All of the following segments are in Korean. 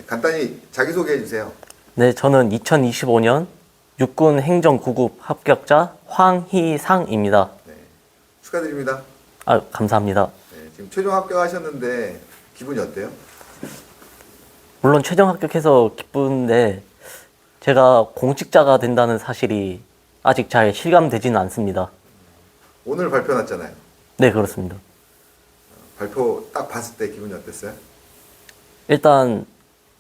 네, 간단히 자기소개해 주세요. 네, 저는 2025년 육군 행정 9급 합격자 황희상입니다. 네, 축하드립니다. 아, 감사합니다. 네, 지금 최종 합격하셨는데 기분이 어때요? 물론 최종 합격해서 기쁜데 제가 공직자가 된다는 사실이 아직 잘 실감되지는 않습니다. 오늘 발표 났잖아요. 네, 그렇습니다. 발표 딱 봤을 때 기분이 어땠어요? 일단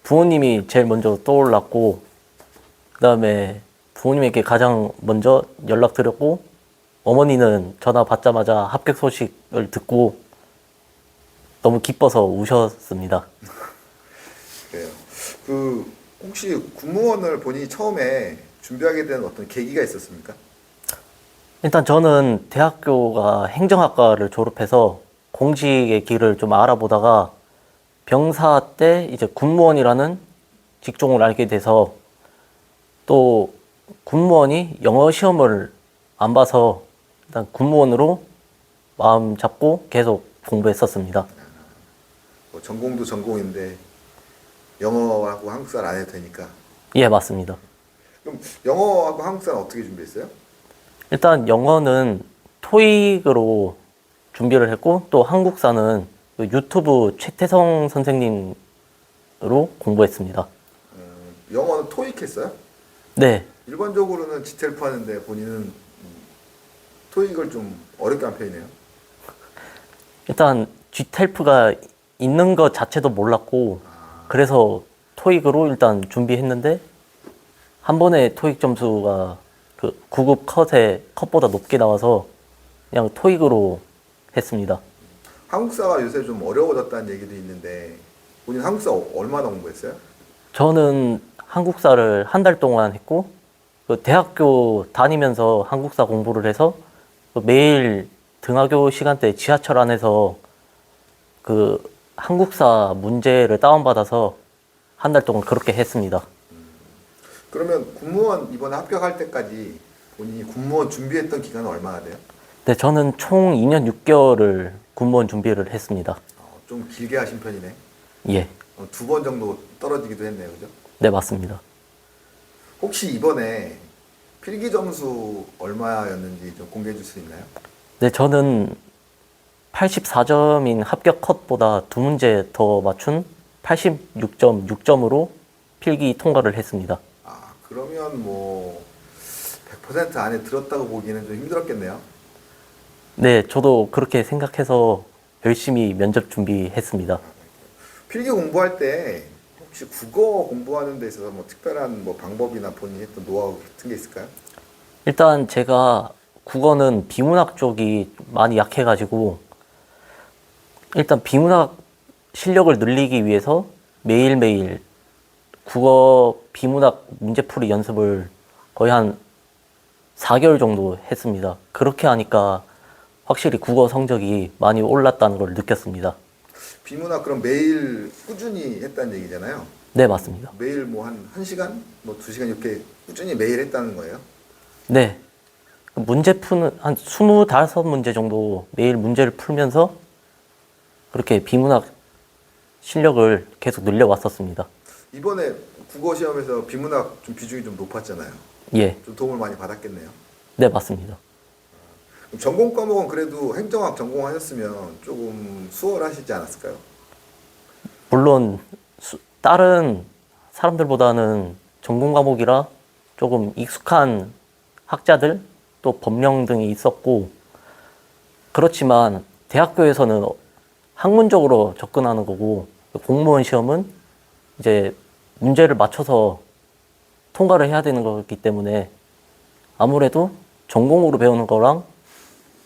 부모님이 제일 먼저 떠올랐고, 그다음에 부모님에게 가장 먼저 연락드렸고, 어머니는 전화 받자마자 합격 소식을 듣고 너무 기뻐서 우셨습니다. 그래요. 그 혹시 군무원을 본인이 처음에 준비하게 된 어떤 계기가 있었습니까? 일단 저는 대학교가 행정학과를 졸업해서 공직의 길을 좀 알아보다가 병사 때 이제 군무원이라는 직종을 알게 돼서, 또 군무원이 영어 시험을 안 봐서 일단 군무원으로 마음 잡고 계속 공부했었습니다. 뭐 전공도 전공인데 영어하고 한국사를 안 해도 되니까. 예, 맞습니다. 그럼 영어하고 한국사는 어떻게 준비했어요? 일단 영어는 토익으로 준비를 했고, 또 한국사는 그 유튜브 최태성 선생님으로 공부했습니다. 영어는 토익 했어요? 네, 일반적으로는 지텔프 하는데 본인은 토익을 좀 어렵게 한 편이네요. 일단 GTELF가 있는 것 자체도 몰랐고, 그래서 토익으로 일단 준비했는데 한 번에 토익 점수가 그 9급 컷보다 높게 나와서 그냥 토익으로 했습니다. 한국사가 요새 좀 어려워졌다는 얘기도 있는데 본인 한국사 얼마나 공부했어요? 저는 한국사를 한 달 동안 했고, 그 대학교 다니면서 한국사 공부를 해서 그 매일 등하교 시간대 지하철 안에서 그 한국사 문제를 다운받아서 한 달 동안 그렇게 했습니다. 그러면 군무원 이번에 합격할 때까지 본인이 군무원 준비했던 기간은 얼마나 돼요? 네, 저는 총 2년 6개월을 군무원 준비를 했습니다. 좀 길게 하신 편이네. 예, 2번 정도 떨어지기도 했네요, 그죠? 네, 맞습니다. 혹시 이번에 필기 점수 얼마였는지 좀 공개해 줄 수 있나요? 네, 저는 84점인 합격 컷보다 두 문제 더 맞춘 86.6점으로 필기 통과를 했습니다. 그러면 뭐 100% 안에 들었다고 보기는 좀 힘들었겠네요. 네, 저도 그렇게 생각해서 열심히 면접 준비했습니다. 필기 공부할 때 혹시 국어 공부하는 데 있어서 뭐 특별한 뭐 방법이나 본인이 했던 노하우 같은 게 있을까요? 일단 제가 국어는 비문학 쪽이 많이 약해가지고, 일단 비문학 실력을 늘리기 위해서 매일매일 국어 비문학 문제풀이 연습을 거의 한 4개월 정도 했습니다. 그렇게 하니까 확실히 국어 성적이 많이 올랐다는 걸 느꼈습니다. 비문학 그럼 매일 꾸준히 했다는 얘기잖아요. 네, 맞습니다. 매일 뭐 한 1시간? 뭐 2시간 이렇게 꾸준히 매일 했다는 거예요? 네. 문제 푸는 한 25문제 정도 매일 문제를 풀면서 그렇게 비문학 실력을 계속 늘려왔었습니다. 이번에 국어 시험에서 비문학 좀 비중이 좀 높았잖아요. 예. 좀 도움을 많이 받았겠네요. 네, 맞습니다. 그럼 전공 과목은 그래도 행정학 전공하셨으면 조금 수월하시지 않았을까요? 물론 다른 사람들보다는 전공 과목이라 조금 익숙한 학자들, 또 법령 등이 있었고, 그렇지만 대학교에서는 학문적으로 접근하는 거고, 공무원 시험은 이제 문제를 맞춰서 통과를 해야 되는 거기 때문에 아무래도 전공으로 배우는 거랑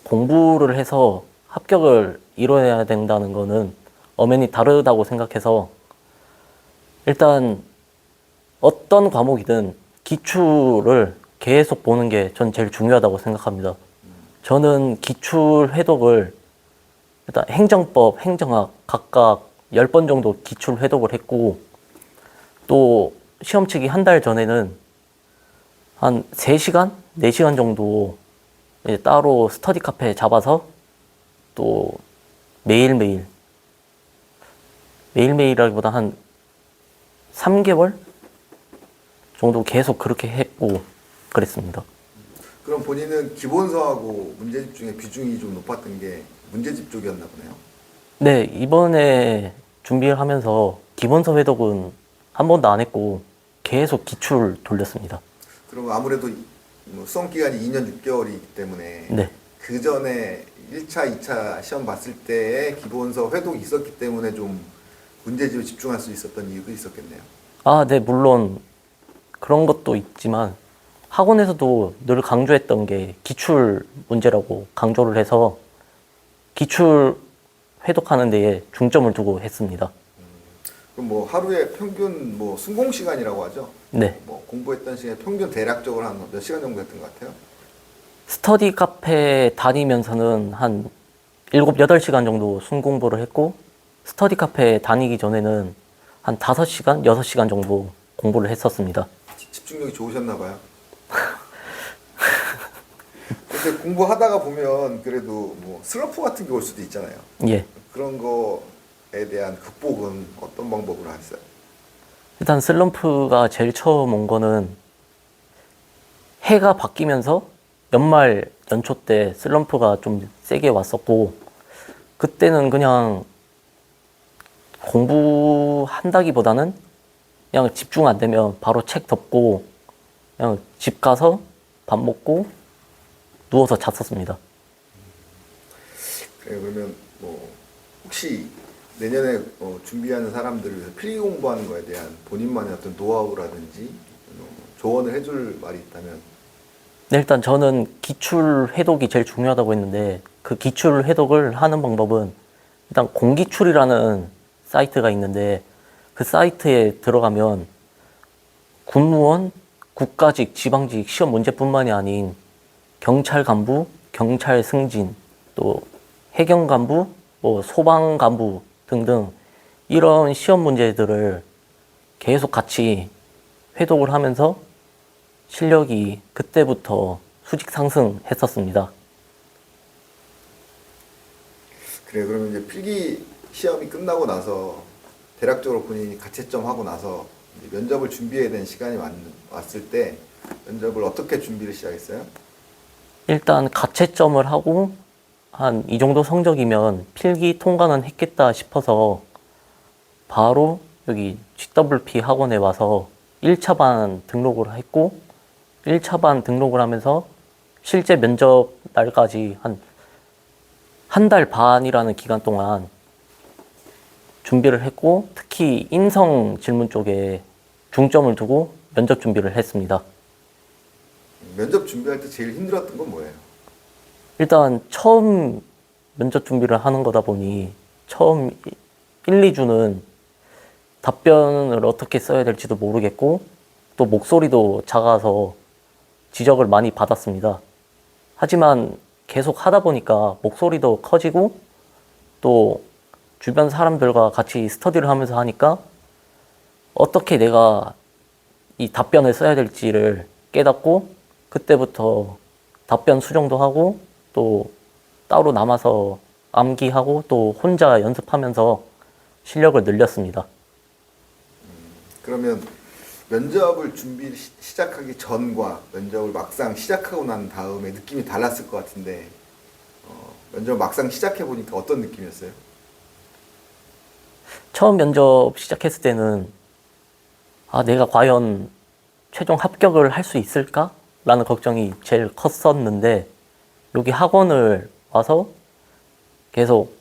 공부를 해서 합격을 이뤄내야 된다는 거는 엄연히 다르다고 생각해서, 일단 어떤 과목이든 기출을 계속 보는 게 전 제일 중요하다고 생각합니다. 저는 기출 회독을 일단 행정법, 행정학 각각 10번 정도 기출 회독을 했고, 또 시험 치기 한 달 전에는 한 3시간? 4시간 정도 이제 따로 스터디 카페 잡아서 또 매일매일이라기보다 한 3개월 정도 계속 그렇게 했고 그랬습니다. 그럼 본인은 기본서하고 문제집 중에 비중이 좀 높았던 게 문제집 쪽이었나 보네요. 네, 이번에 준비를 하면서 기본서 회독은 한 번도 안 했고 계속 기출 돌렸습니다. 그럼 아무래도 뭐 수험 기간이 2년 6개월이기 때문에 네. 그 전에 1차, 2차 시험 봤을 때의 기본서 회독이 있었기 때문에 좀 문제집에 집중할 수 있었던 이유도 있었겠네요. 아, 네, 물론 그런 것도 있지만 학원에서도 늘 강조했던 게 기출 문제라고 강조를 해서 기출 회독하는 데에 중점을 두고 했습니다. 그럼 뭐 하루에 평균 뭐 순공 시간이라고 하죠? 네. 뭐 공부했던 시간에 평균 대략적으로 한 몇 시간 정도 했던 것 같아요? 스터디 카페 다니면서는 한 7, 8시간 정도 순공부를 했고 스터디 카페 다니기 전에는 한 5시간, 6시간 정도 공부를 했었습니다. 집중력이 좋으셨나 봐요. 근데 공부하다가 보면 그래도 뭐 슬럼프 같은 게 올 수도 있잖아요. 예. 그런 거에 대한 극복은 어떤 방법으로 하셨어요? 일단 슬럼프가 제일 처음 온 거는 해가 바뀌면서 연말 연초 때 슬럼프가 좀 세게 왔었고 그때는 그냥 공부한다기보다는 그냥 집중 안 되면 바로 책 덮고 그냥 집 가서 밥 먹고 누워서 잤었습니다. 그래 그러면 뭐 혹시 내년에 준비하는 사람들을 위해서 필기 공부하는 거에 대한 본인만의 어떤 노하우라든지 조언을 해줄 말이 있다면? 네, 일단 저는 기출 회독이 제일 중요하다고 했는데 그 기출 회독을 하는 방법은 일단 공기출이라는 사이트가 있는데 그 사이트에 들어가면 군무원, 국가직, 지방직 시험 문제뿐만이 아닌 경찰 간부, 경찰 승진, 또 해경 간부, 뭐 소방 간부 등등 이런 시험 문제들을 계속 같이 회독을 하면서 실력이 그때부터 수직 상승했었습니다. 그래 그러면 이제 필기 시험이 끝나고 나서 대략적으로 본인이 가채점 하고 나서 이제 면접을 준비해야 되는 시간이 왔을 때 면접을 어떻게 준비를 시작했어요? 일단 가채점을 하고 한 이 정도 성적이면 필기 통과는 했겠다 싶어서 바로 여기 GWP 학원에 와서 1차 반 등록을 했고 1차 반 등록을 하면서 실제 면접 날까지 한 달 반이라는 기간 동안 준비를 했고 특히 인성 질문 쪽에 중점을 두고 면접 준비를 했습니다. 면접 준비할 때 제일 힘들었던 건 뭐예요? 일단 처음 면접 준비를 하는 거다 보니 처음 1, 2주는 답변을 어떻게 써야 될지도 모르겠고 또 목소리도 작아서 지적을 많이 받았습니다. 하지만 계속 하다 보니까 목소리도 커지고 또 주변 사람들과 같이 스터디를 하면서 하니까 어떻게 내가 이 답변을 써야 될지를 깨닫고 그때부터 답변 수정도 하고 또 따로 남아서 암기하고 또 혼자 연습하면서 실력을 늘렸습니다. 그러면 면접을 준비 시작하기 전과 면접을 막상 시작하고 난 다음에 느낌이 달랐을 것 같은데 면접 막상 시작해 보니까 어떤 느낌이었어요? 처음 면접 시작했을 때는 내가 과연 최종 합격을 할 수 있을까? 라는 걱정이 제일 컸었는데 여기 학원을 와서 계속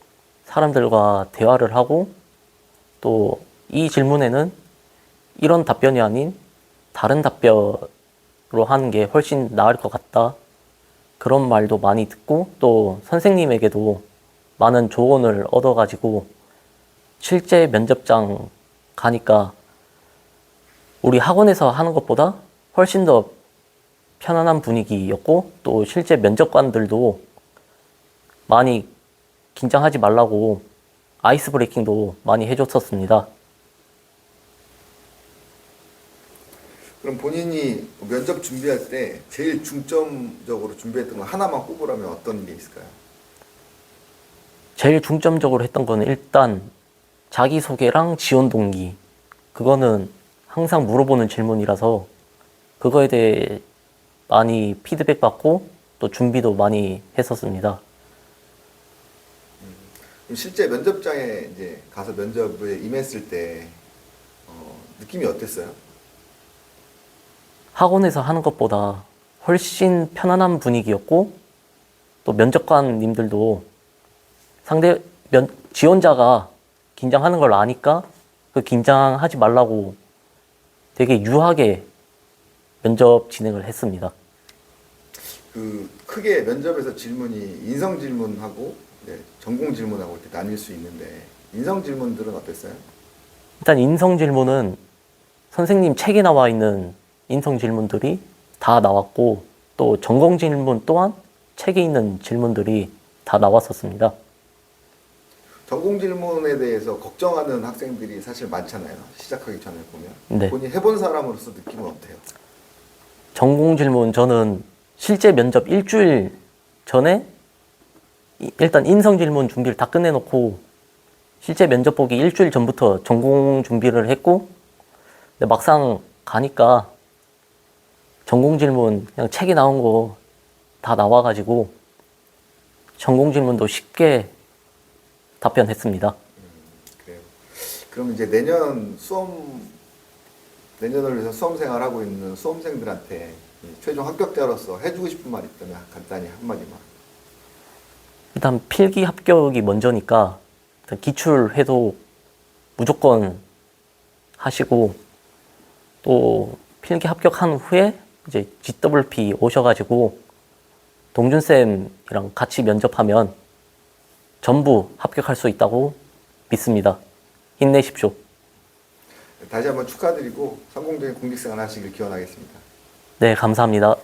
사람들과 대화를 하고 또 이 질문에는 이런 답변이 아닌 다른 답변으로 하는 게 훨씬 나을 것 같다. 그런 말도 많이 듣고 또 선생님에게도 많은 조언을 얻어가지고 실제 면접장 가니까 우리 학원에서 하는 것보다 훨씬 더 편안한 분위기였고 또 실제 면접관들도 많이 긴장하지 말라고 아이스 브레이킹도 많이 해줬었습니다. 그럼 본인이 면접 준비할 때 제일 중점적으로 준비했던 거 하나만 꼽으라면 어떤 게 있을까요? 제일 중점적으로 했던 거는 일단 자기소개랑 지원 동기. 그거는 항상 물어보는 질문이라서 그거에 대해 많이 피드백 받고 또 준비도 많이 했었습니다. 그럼 실제 면접장에 이제 가서 면접에 임했을 때 느낌이 어땠어요? 학원에서 하는 것보다 훨씬 편안한 분위기였고 또 면접관님들도 지원자가 긴장하는 걸 아니까 그 긴장하지 말라고 되게 유하게 면접 진행을 했습니다. 그 크게 면접에서 질문이 인성 질문하고 전공 질문하고 이렇게 나뉠 수 있는데 인성 질문들은 어땠어요? 일단 인성 질문은 선생님 책에 나와 있는 인성 질문들이 다 나왔고 또 전공 질문 또한 책에 있는 질문들이 다 나왔었습니다. 전공 질문에 대해서 걱정하는 학생들이 사실 많잖아요. 시작하기 전에 보면. 네. 본인 해본 사람으로서 느낌은 어때요? 전공 질문 저는 실제 면접 일주일 전에 일단 인성 질문 준비를 다 끝내놓고 실제 면접 보기 일주일 전부터 전공 준비를 했고 근데 막상 가니까 전공 질문 그냥 책에 나온 거 다 나와가지고 전공 질문도 쉽게 답변했습니다. 그래요. 그럼 이제 내년을 위해서 수험 생활하고 있는 수험생들한테 최종 합격자로서 해주고 싶은 말 있다면 간단히 한마디만. 일단 필기 합격이 먼저니까 일단 기출 해도 무조건 하시고 또 필기 합격한 후에 이제 GWP 오셔가지고 동준쌤이랑 같이 면접하면 전부 합격할 수 있다고 믿습니다. 힘내십시오. 다시 한번 축하드리고 성공적인 공직생활 하시길 기원하겠습니다. 네, 감사합니다.